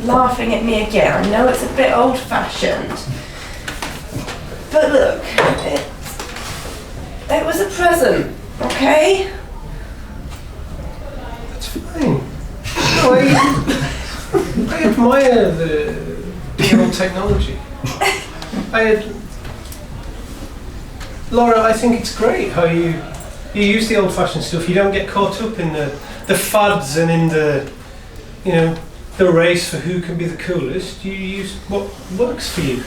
laughing at me again. I know it's a bit old-fashioned. But look, it was a present, okay? That's fine. No, I admire the old technology. Laura, I think it's great how you use the old-fashioned stuff. You don't get caught up in the fads and in the race for who can be the coolest. You use what works for you.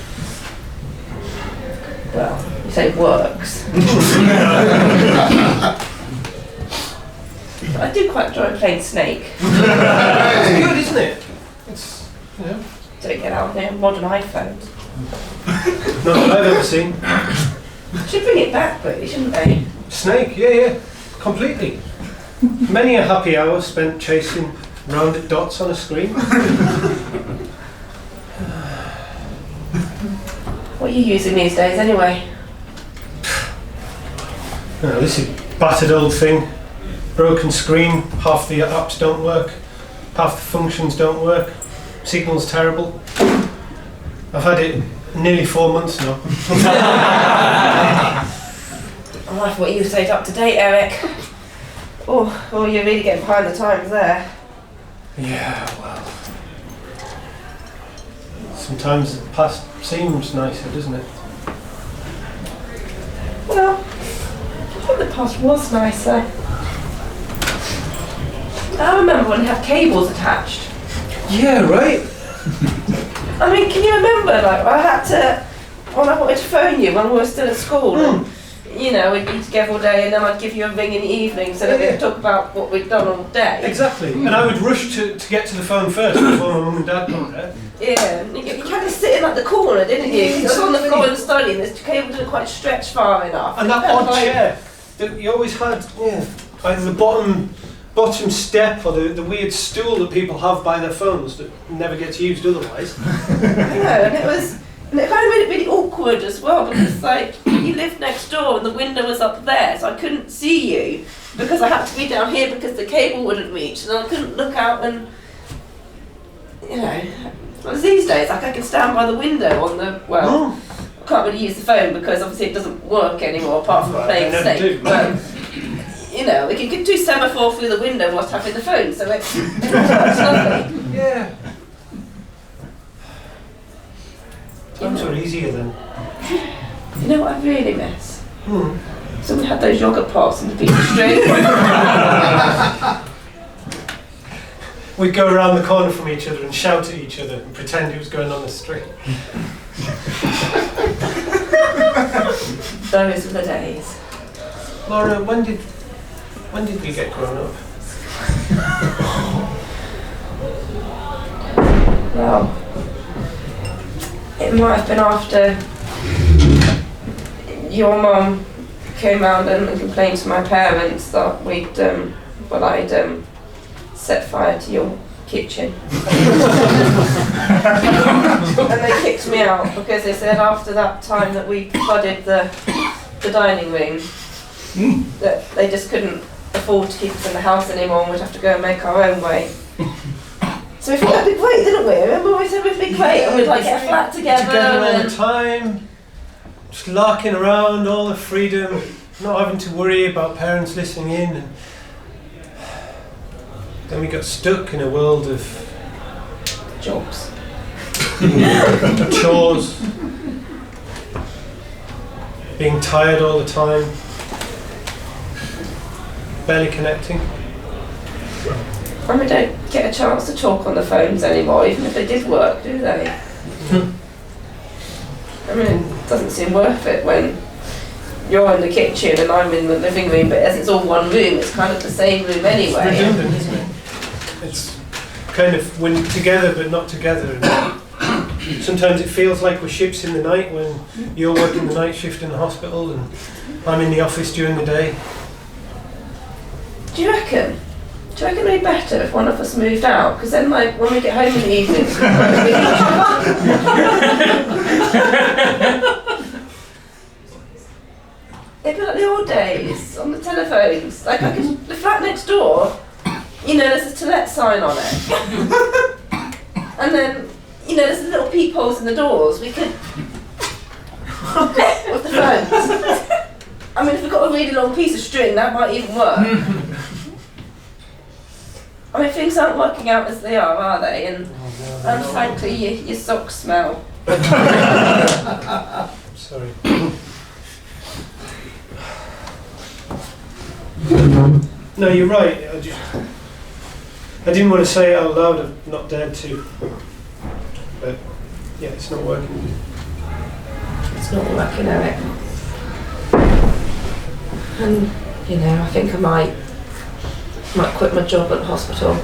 Well, you say works. I do quite enjoy playing Snake. It's good, isn't it? It's, Don't get out there modern iPhones. Not that I've ever seen. Should bring it back, really, shouldn't they? Snake, yeah, completely. Many a happy hour spent chasing rounded dots on a screen. What are you using these days, anyway? No, this is battered old thing. Broken screen, half the apps don't work, half the functions don't work, signal's terrible. I've had it nearly 4 months now. I thought you stayed up to date, Eric. Oh, you're really getting behind the times there. Yeah, well. Sometimes the past seems nicer, doesn't it? Well, I thought the past was nicer. I remember when you had cables attached. Yeah, right. I mean, can you remember, like, when I wanted to phone you when we were still at school, and, we'd be together all day and then I'd give you a ring in the evening so that we'd talk about what we'd done all day. Exactly. And I would rush to get to the phone first before my mum and dad got there. Yeah, you had to sit in like the corner, didn't you? It was on the floor in the study and the cable didn't quite stretch far enough. And that odd chair that you always had, either the bottom step or the weird stool that people have by their phones that never gets used otherwise. And it kind of made it really awkward as well, because like you lived next door and the window was up there, so I couldn't see you because I had to be down here because the cable wouldn't reach, and I couldn't look out and whereas these days, like I can stand by the window on the I can't really use the phone because obviously it doesn't work anymore apart from playing Snake. But you can do semaphore through the window whilst having the phone, so it's lovely. Yeah. Times are easier then. You know what I really miss? So we had those yogurt pots and the piece of string. We'd go around the corner from each other and shout at each other and pretend it was going on the street. Those were the days. Laura, when did we get grown up? Well, it might have been after your mum came round and complained to my parents that I'd set fire to your kitchen. And they kicked me out because they said after that time that we flooded the dining room, that they just couldn't afford to keep us in the house anymore and we'd have to go and make our own way. So we thought that'd be great, didn't we? Remember we said we'd be great and we'd like get a flat together all the time, just larking around, all the freedom, not having to worry about parents listening in. And then we got stuck in a world of jobs, chores, being tired all the time, barely connecting. And we don't get a chance to talk on the phones anymore, even if they did work, do they? I mean, it doesn't seem worth it when you're in the kitchen and I'm in the living room, but as it's all one room, it's kind of the same room anyway. It's redundant, isn't it? It's kind of when together but not together. And sometimes it feels like we're ships in the night when you're working the night shift in the hospital and I'm in the office during the day. Do you reckon it'd be better if one of us moved out? Because then, like, when we get home in the evenings, we can meet each other. It'd be like the old days on the telephones. Like, the flat next door, there's a to let sign on it. And And then, you know, there's little peepholes in the doors. We could... with the phones. I mean, if we've got a really long piece of string, that might even work. I mean, things aren't working out as they are they? And frankly, your socks smell. Sorry. No, you're right. I didn't want to say it out loud. I've not dared to. But yeah, it's not working. It's not working, Eric. And you know, I think I might quit my job at the hospital.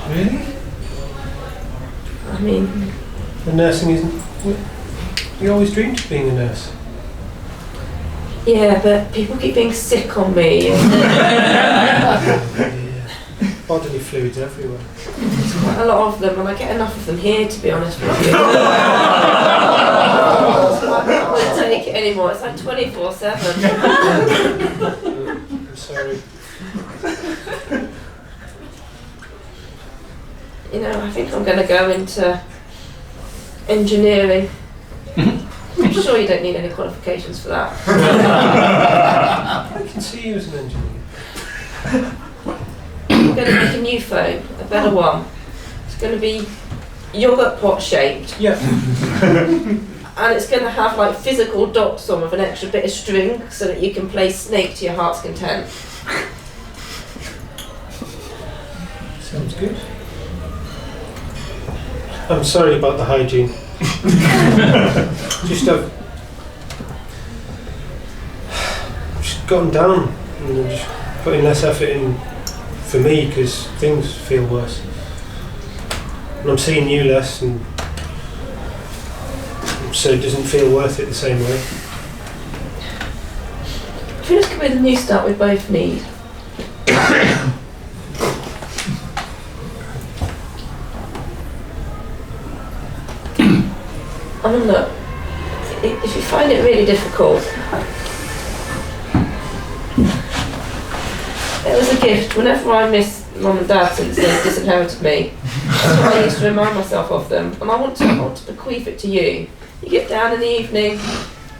Really? I mean, the nursing isn't. You always dreamed of being a nurse. Yeah, but people keep being sick on me. Yeah. Bodily fluids everywhere. There's quite a lot of them, and I get enough of them here, to be honest with you. I can't take it anymore. It's like 24/7. I'm sorry. You know, I think I'm going to go into engineering. I'm sure you don't need any qualifications for that. I can see you as an engineer. I'm going to make a new phone, a better one. It's going to be yogurt pot shaped. Yeah. And it's going to have like physical dots on with an extra bit of string so that you can play Snake to your heart's content. Sounds good. I'm sorry about the hygiene. Just gotten down, you know, just putting less effort in for me because things feel worse. And I'm seeing you less, and so it doesn't feel worth it the same way. I think this could be the new start we both need. I mean, look, if you find it really difficult, it was a gift. Whenever I miss Mum and Dad since they disinherited me, that's what I used to remind myself of them. And I want to bequeath it to you. You get down in the evening,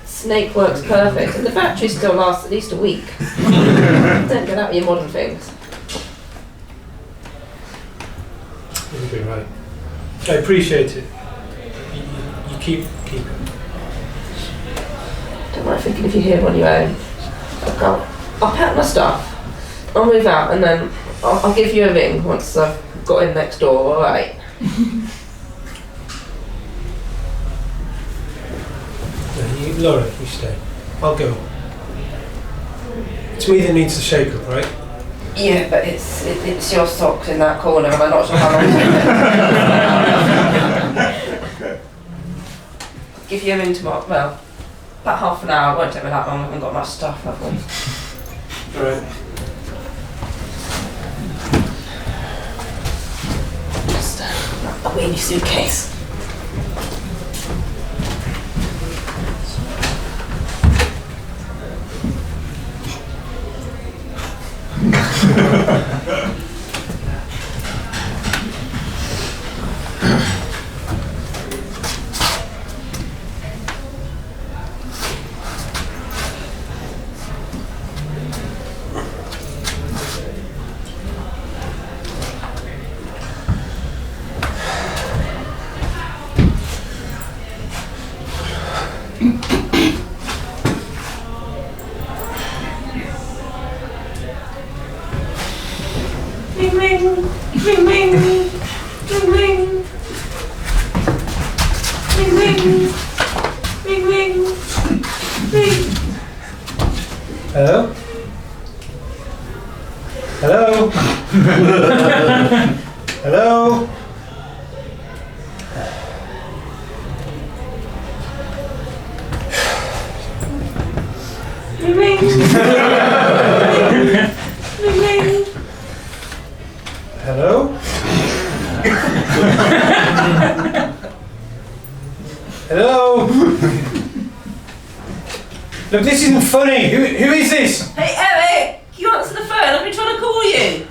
Snake works perfect, and the battery still lasts at least a week. Don't get out of your modern things. You'll be right. I appreciate it. You keep it. Don't mind thinking if you're here on your own. I'll pack my stuff. I'll move out and then I'll give you a ring once I've got in next door, alright? Laura, you stay. I'll go. It's me that needs the shake up, right? Yeah, but it's your socks in that corner and I'm not sure how long it's going to take. Give you a ring tomorrow. Well, about half an hour. It won't take me that long. I haven't got much stuff, have we? Alright. Just away in your suitcase. Ring ring, ring ring, ring ring, ring ring, ring ring, ring. Hello? Hello? Hello? Ring ring, ring ring. Hello? Hello? Look, this isn't funny. Who is this? Hey Eric, can you answer the phone? I've been trying to call you.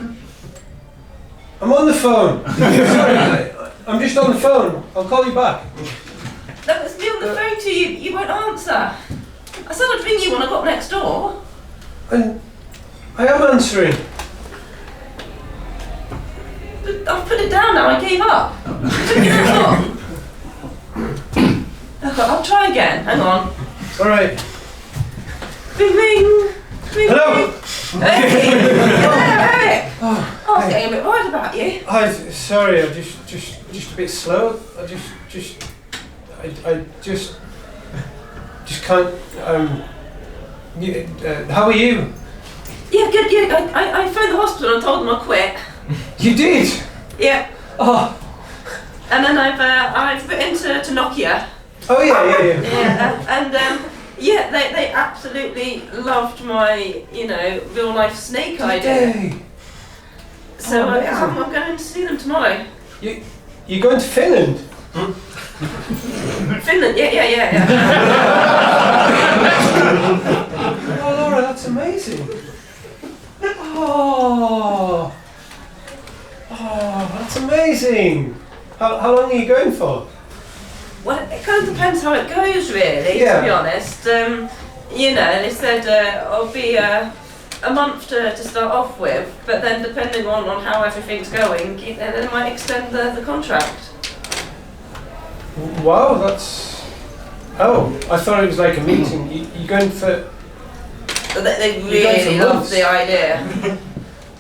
I'm on the phone. Sorry, I'm just on the phone. I'll call you back. That was me on the phone to you. You won't answer. I said I'd ring you when I got next door. And I am answering. But I've put it down now. I gave up. Took your phone. Okay, I'll try again. Hang on. All right. Ring, ring. Ring, Hello. ring. Hey. Yeah, Eric. Oh, I was getting a bit worried about you. Sorry. I'm just a bit slow. I just can't. How are you? Yeah, good. Yeah, I phoned the hospital and told them I quit. You did. Yeah. Oh. And then I've written to Nokia. Oh yeah. Yeah, and yeah, they absolutely loved my, real life snake idea. Hey. So Oh, I'm going to see them tomorrow. You're going to Finland? Finland, yeah. Oh, Laura, that's amazing. Oh, that's amazing. How long are you going for? Well, it kind of depends how it goes, really, Yeah. to be honest. They said it'll be a month to start off with, but then depending on how everything's going, they might extend the contract. Wow, that's... Oh, I thought it was like a meeting. You're going for... They really love the idea.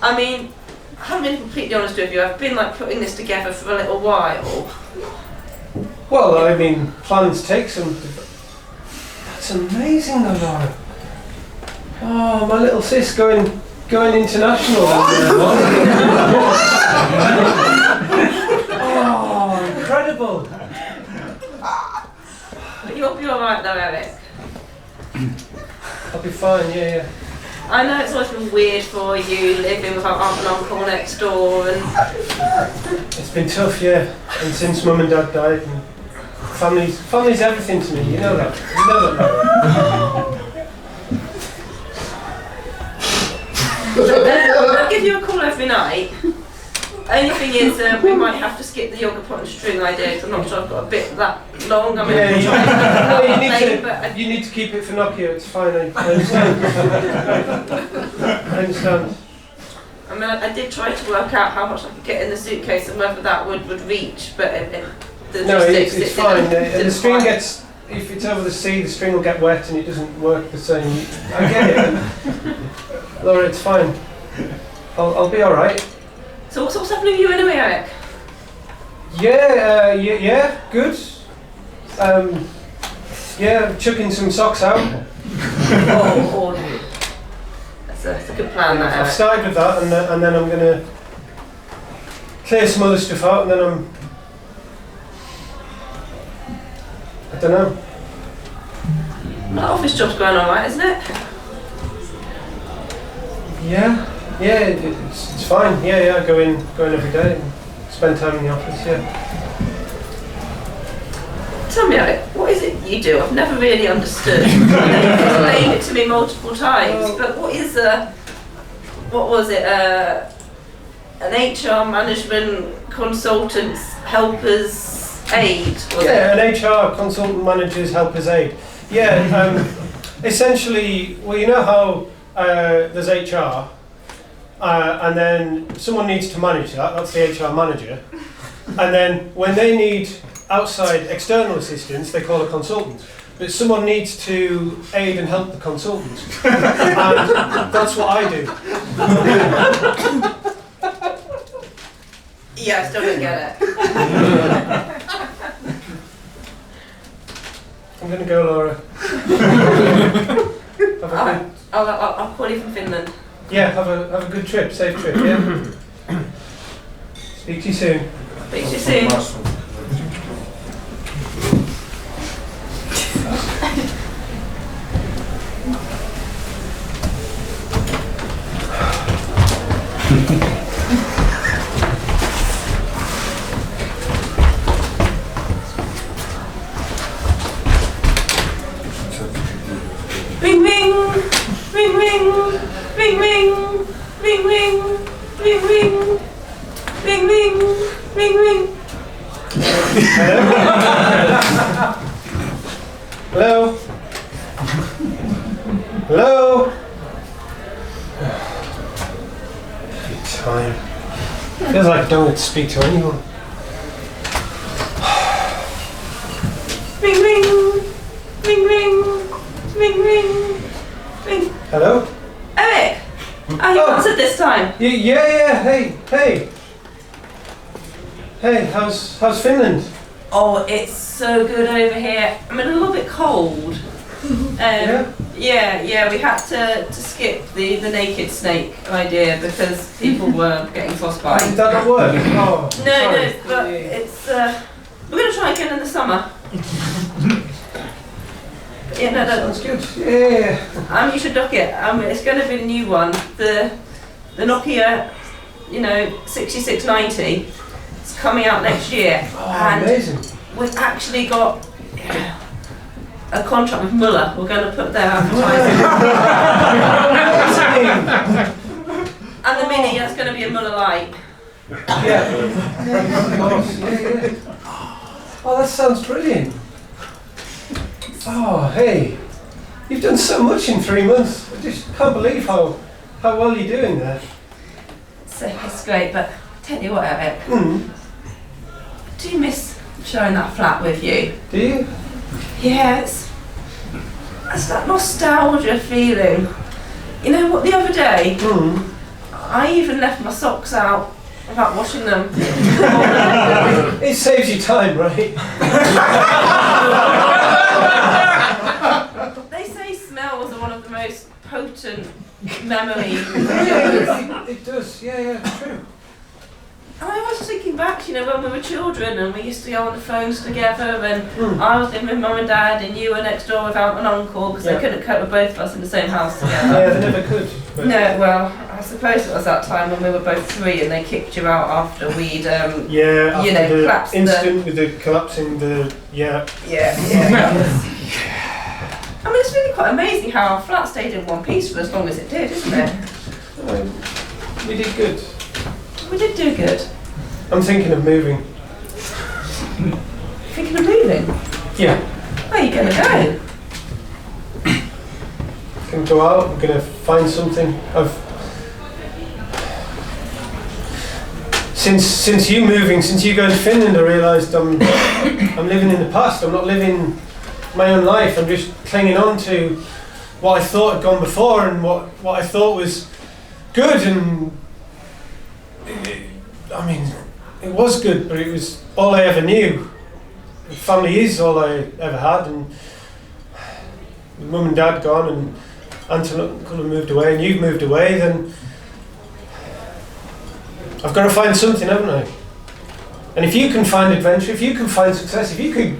I mean, I haven't been completely honest with you. I've been putting this together for a little while. Well, I mean, plans take some... That's amazing, though, Laura. Oh, my little sis going international. Oh, incredible. But you'll be alright though, Eric. I'll be fine, yeah. I know it's always been weird for you living with our aunt and uncle next door and... It's been tough, yeah. And since Mum and Dad died, and family's everything to me, you know that. I'll give you a call every night. Only thing is, we might have to skip the yoga pot and string idea because I'm not sure I've got a bit that long. I mean, you need to keep it for Nokia, it's fine, I understand. I understand. I mean, I did try to work out how much I could get in the suitcase and whether that would reach, but it's fine. And the string gets, if it's over the sea, the string will get wet and it doesn't work the same. I get it. Laura, it's fine. I'll be alright. So what's happening with you anyway, Eric? Yeah, good. Chucking some socks out. That's a good plan, that, Eric. I've started with that, and then I'm going to clear some other stuff out, and then I don't know. That office job's going alright, isn't it? Yeah, it's fine. Yeah, I go in every day and spend time in the office. Yeah. Tell me, Eric, what is it you do? I've never really understood. You've explained it to me multiple times, but what was it? An HR management consultant's helper's aid? An HR consultant manager's helper's aid. Yeah, essentially, well, you know how there's HR, and then someone needs to manage that, that's the HR manager, and then when they need outside external assistance, they call a consultant. But someone needs to aid and help the consultant, and that's what I do. Yeah, I still don't get it. I'm going to go, Laura. I'll call you from Finland. Yeah, have a good trip, safe trip, yeah? Speak to you soon. Speak to you soon. Ring ring, ring ring, ring ring, ring ring, ring ring, ring ring, ring ring. Hello? Hello? Every time. Feels like I don't get to speak to anyone. Ring ring! Ring ring! Ring ring! Ring! Hello? Eric! Oh, you answered this time. Yeah, hey. Hey, how's Finland? Oh, it's so good over here. I mean, a little bit cold. Yeah, we had to skip the naked snake idea because people were getting frostbite. Did that not work? Oh, No, sorry. but it's we're gonna try again in the summer. Yeah, no. Sounds good. Yeah. You should look it. It's going to be a new one. The Nokia, 6690. It's coming out next year. Oh, and amazing. we've actually got a contract with Muller. We're going to put their advertising. And the Mini, that's going to be a Muller Lite. Yeah. Of course. Yeah. Oh, that sounds brilliant. Oh, hey. You've done so much in 3 months. I just can't believe how well you're doing there. So it's great, but tell you what, Eric. Mm. Do you miss sharing that flat with you? Do you? Yeah, it's that nostalgia feeling. You know what, the other day, I even left my socks out without washing them. It saves you time, right? They say smells are one of the most potent memories. It does, yeah, it's true. And I was thinking back, when we were children and we used to go on the phones together and I was living with mum and dad and you were next door without an uncle because they couldn't cope with both of us in the same house together. Yeah, they never could. But No, well, I suppose it was that time when we were both 3 and they kicked you out after we'd, after the collapsed incident with the collapsing the, Yeah. That was, I mean, it's really quite amazing how our flat stayed in one piece for as long as it did, isn't it? we did good. We did do good. I'm thinking of moving. Thinking of moving? Yeah. Where are you going to go? Going to go out, I'm going to find something. Since you going to Finland, I realised I'm living in the past. I'm not living my own life. I'm just clinging on to what I thought had gone before and what I thought was good. And it was good, but it was all I ever knew. Family is all I ever had, and mum and dad gone, and aunt and uncle have moved away, and you've moved away. Then I've got to find something, haven't I? And if you can find adventure, if you can find success, if you could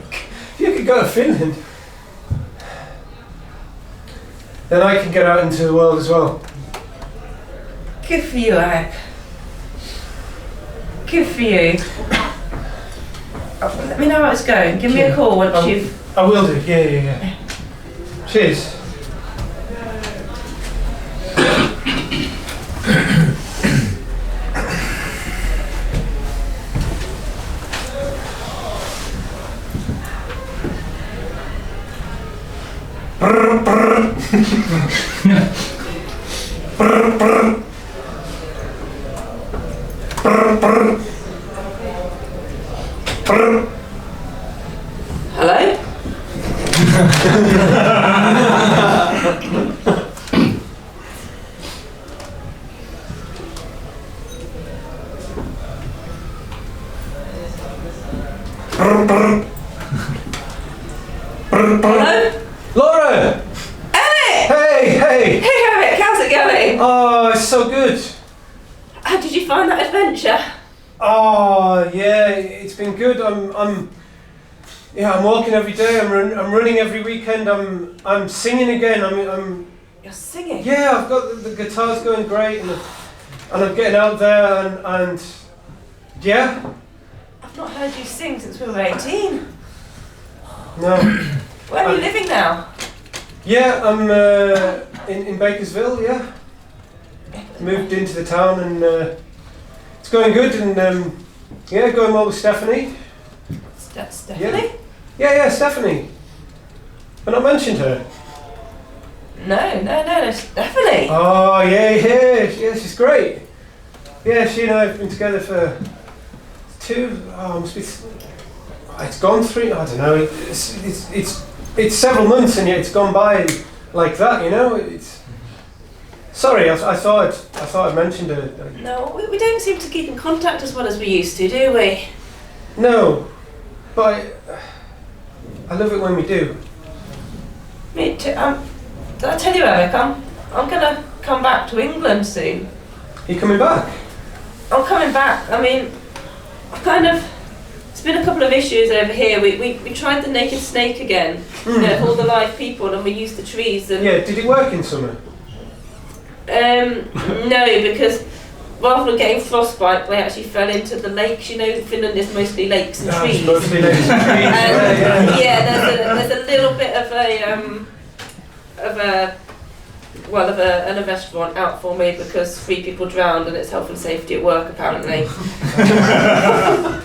go to Finland, then I can get out into the world as well. Good for you, Eric. Good for you. Let me know how it's going. Give me a call once you've... I will do, yeah. Cheers. Hello? Hello? Laura! Eric! Hey! Hey Eric, how's it going? Oh, it's so good. How did you find that adventure? Oh, yeah, it's been good. I'm walking every day. I'm running every weekend. I'm singing again. You're singing? Yeah, I've got the guitars going great, and I'm getting out there, and yeah. I've not heard you sing since we were 18. No. Where are you living now? Yeah, I'm in Bakersville. Yeah, moved into the town, and it's going good, and going well with Stephanie. Stephanie? Yeah, Stephanie. Have I not mentioned her? No, Stephanie. Oh, yeah, she's great. Yeah, she and I have been together for it's gone 3, I don't know, it's several months and yet it's gone by like that, you know. Sorry, I thought I'd mentioned her. No, we don't seem to keep in contact as well as we used to, do we? No, but I love it when we do. Me too. Did I tell you, Eric? I'm gonna come back to England soon. Are you coming back? I'm coming back. I mean, it's been a couple of issues over here. We tried the naked snake again, you know, all the live people, and we used the trees. And yeah, did it work in summer? No, because rather than getting frostbite, they actually fell into the lakes. You know, Finland is mostly lakes and trees. It's mostly lakes and trees. There's a little bit of a restaurant out for me because 3 people drowned and it's health and safety at work apparently.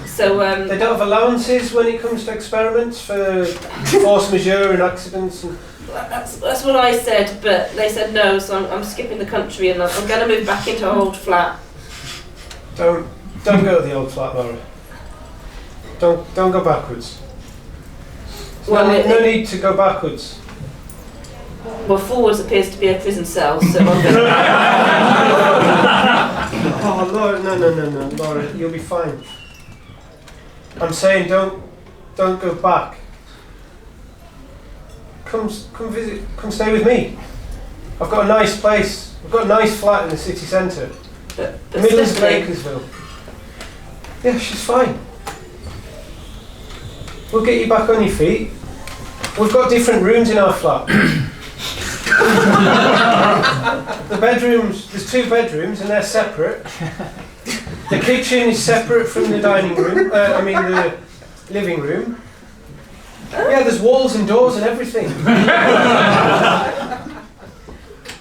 So they don't have allowances when it comes to experiments for force majeure and accidents. And that's what I said, but they said no, so I'm skipping the country and I'm going to move back into our old flat. Don't go to the old flat, Laura. Don't go backwards. No need to go backwards. Well, forwards appears to be a prison cell, so I'm going to... Oh, Laura, no, Laura, you'll be fine. I'm saying don't go back. Come visit, come stay with me. I've got a nice place, I've got a nice flat in the city centre. But Middle of Stephanie- Bakersville. Yeah, she's fine. We'll get you back on your feet. We've got different rooms in our flat. The bedrooms, there's 2 bedrooms and they're separate. The kitchen is separate from the dining room, the living room. Yeah, there's walls and doors and everything.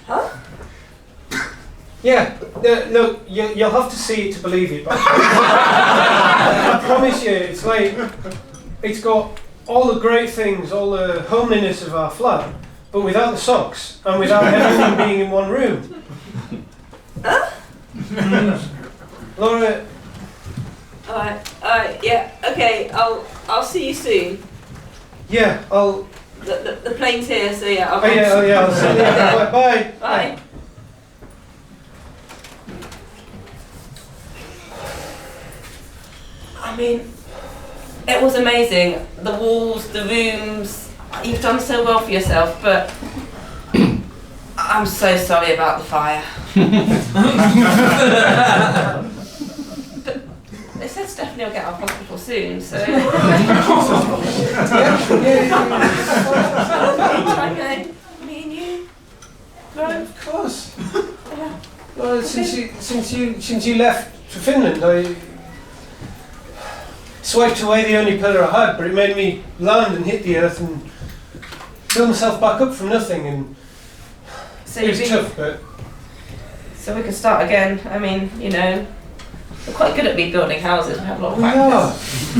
Huh? Yeah, look, you'll have to see it to believe it. But I promise you, it's got all the great things, all the homeliness of our flat, but without the socks and without everything being in one room. Huh? Laura. Alright, yeah, okay, I'll see you soon. Yeah, I'll. The plane's here, so yeah, I'll. I'll see you. Bye. Bye. I mean, it was amazing. The walls, the rooms. You've done so well for yourself, but I'm so sorry about the fire. But they said Stephanie will get out of hospital soon, so. Okay, me and you. Right. Of course. Well, since you left for Finland, I swiped away the only pillar I had, but it made me land and hit the earth and build myself back up from nothing. And So it was tough, but so we can start again. I mean, you know, we're quite good at rebuilding houses. We have a lot of we practice.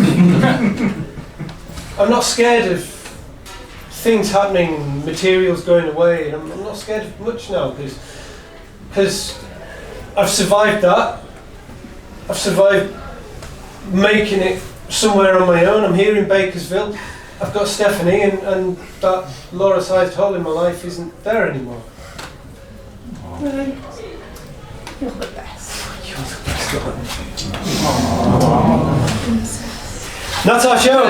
are. I'm not scared of things happening, materials going away, and I'm not scared of much now because I've survived that. I've survived making it somewhere on my own. I'm here in Bakersville. I've got Stephanie, and that Laura-sized hole in my life isn't there anymore. Really? You're the best. That's our show.